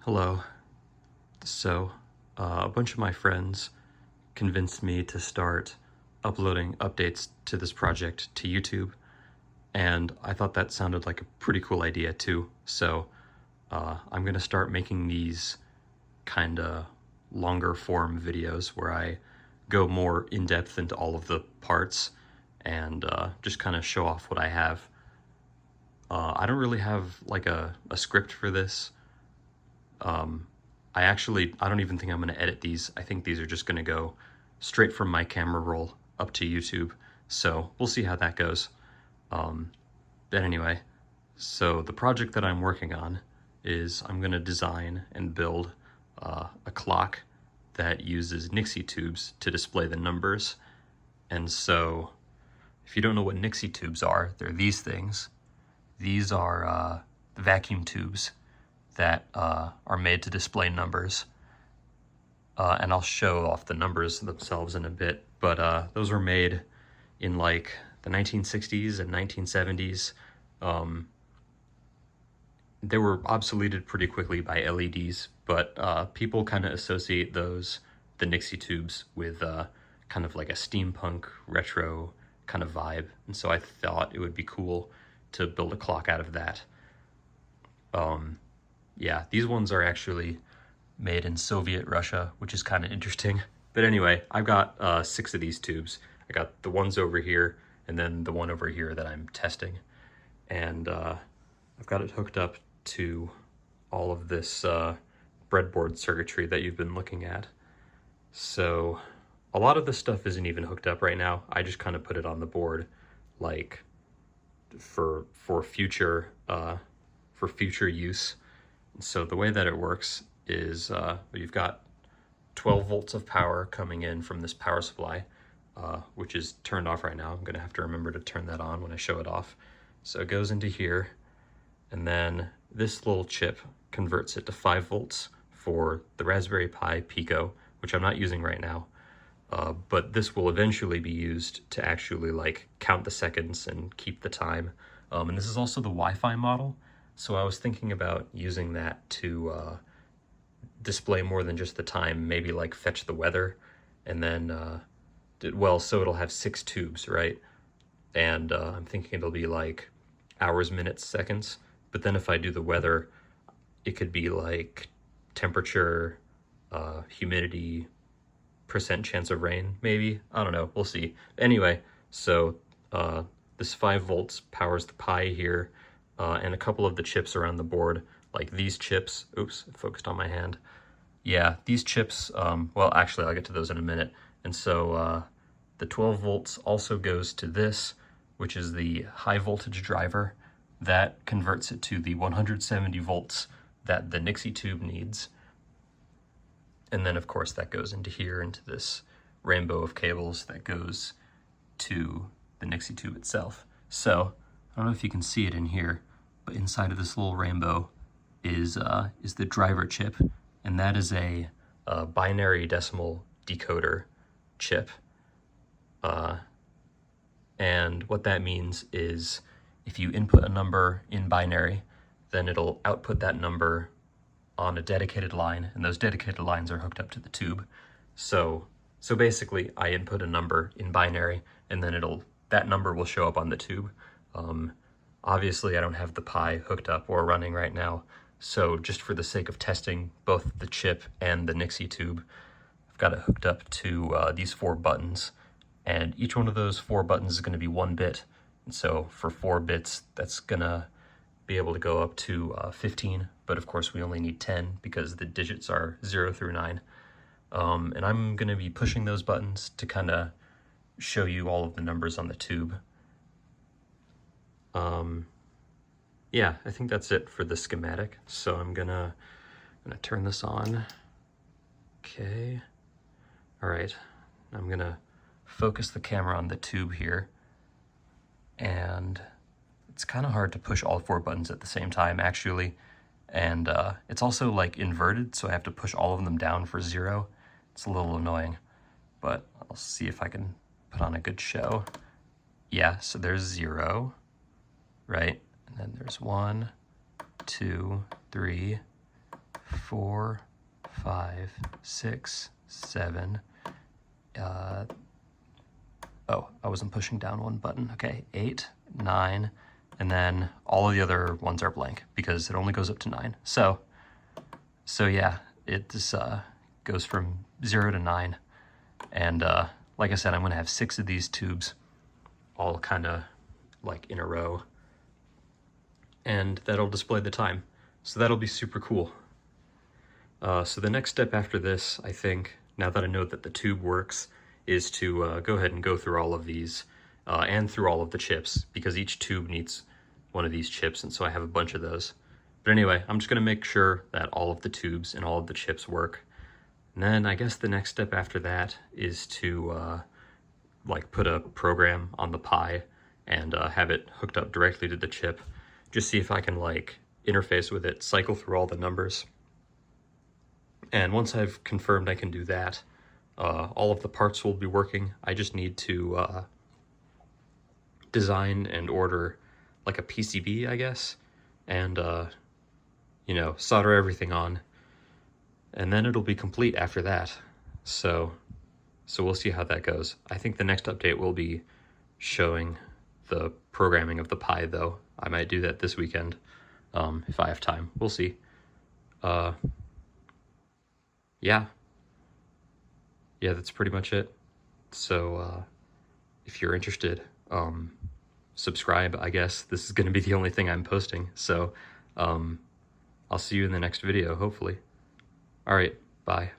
Hello. So, a bunch of my friends convinced me to start uploading updates to this project to YouTube, and I thought that sounded like a pretty cool idea too. So, I'm gonna start making these kinda longer form videos where I go more in depth into all of the parts and just kind of show off what I have. I don't really have like a script for this. I don't even think I'm going to edit these. I think these are just going to go straight from my camera roll up to YouTube. So we'll see how that goes. But anyway, so the project that I'm working on is I'm going to design and build a clock that uses Nixie tubes to display the numbers. And so if you don't know what Nixie tubes are, they're these things. These are vacuum tubes that are made to display numbers. And I'll show off the numbers themselves in a bit, but those were made in like the 1960s and 1970s. They were obsoleted pretty quickly by LEDs, but people kind of associate the Nixie tubes with kind of like a steampunk retro kind of vibe. And so I thought it would be cool to build a clock out of that. Yeah, these ones are actually made in Soviet Russia, which is kind of interesting. But anyway, I've got 6 of these tubes. I got the ones over here, and then the one over here that I'm testing. And I've got it hooked up to all of this breadboard circuitry that you've been looking at. So a lot of this stuff isn't even hooked up right now. I just kind of put it on the board, like for future use. So the way that it works is you've got 12 volts of power coming in from this power supply, which is turned off right now. I'm gonna have to remember to turn that on when I show it off. So it goes into here, and then this little chip converts it to 5 volts for the Raspberry Pi Pico, which I'm not using right now. But this will eventually be used to actually like count the seconds and keep the time. And this is also the Wi-Fi model. So I was thinking about using that to display more than just the time, maybe like fetch the weather, and then, so it'll have 6 tubes, right? And I'm thinking it'll be like hours, minutes, seconds. But then if I do the weather, it could be like temperature, humidity, percent chance of rain, maybe. I don't know, we'll see. Anyway, so this 5 volts powers the Pi here, and a couple of the chips around the board, like these chips. Oops, it focused on my hand. Yeah, these chips, well, actually, I'll get to those in a minute. And so the 12 volts also goes to this, which is the high voltage driver that converts it to the 170 volts that the Nixie tube needs. And then, of course, that goes into here, into this rainbow of cables that goes to the Nixie tube itself. So I don't know if you can see it in here, but inside of this little rainbow is the driver chip, and that is a binary decimal decoder chip. And what that means is if you input a number in binary, then it'll output that number on a dedicated line, and those dedicated lines are hooked up to the tube. So basically, I input a number in binary, and then that number will show up on the tube. Obviously, I don't have the Pi hooked up or running right now, so just for the sake of testing both the chip and the Nixie tube, I've got it hooked up to these 4 buttons, and each one of those 4 buttons is going to be 1 bit. And so for 4 bits, that's going to be able to go up to 15, but of course we only need 10 because the digits are 0 through 9. And I'm going to be pushing those buttons to kind of show you all of the numbers on the tube. Yeah, I think that's it for the schematic. So I'm gonna turn this on. Okay. All right. I'm gonna focus the camera on the tube here. And it's kind of hard to push all 4 buttons at the same time, actually. And it's also like inverted, so I have to push all of them down for 0. It's a little annoying, but I'll see if I can put on a good show. Yeah, so there's 0, right? And then there's 1, 2, 3, 4, 5, 6, 7. Oh, I wasn't pushing down one button. Okay, 8, 9, and then all of the other ones are blank because it only goes up to 9. So yeah, it just goes from 0 to 9. And like I said, I'm gonna have 6 of these tubes all kind of like in a row, and that'll display the time. So that'll be super cool. So the next step after this, I think, now that I know that the tube works, is to go ahead and go through all of these and through all of the chips, because each tube needs one of these chips, and so I have a bunch of those. But anyway, I'm just going to make sure that all of the tubes and all of the chips work. And then I guess the next step after that is to like put a program on the Pi and have it hooked up directly to the chip. Just see if I can like interface with it, cycle through all the numbers. And once I've confirmed I can do that, all of the parts will be working. I just need to design and order like a PCB, I guess, and you know, solder everything on, and then it'll be complete after that. So we'll see how that goes. I think the next update will be showing the programming of the Pi, though. I might do that this weekend if I have time. We'll see. Yeah, that's pretty much it. So if you're interested, subscribe, I guess. This is going to be the only thing I'm posting. So I'll see you in the next video, hopefully. All right, bye.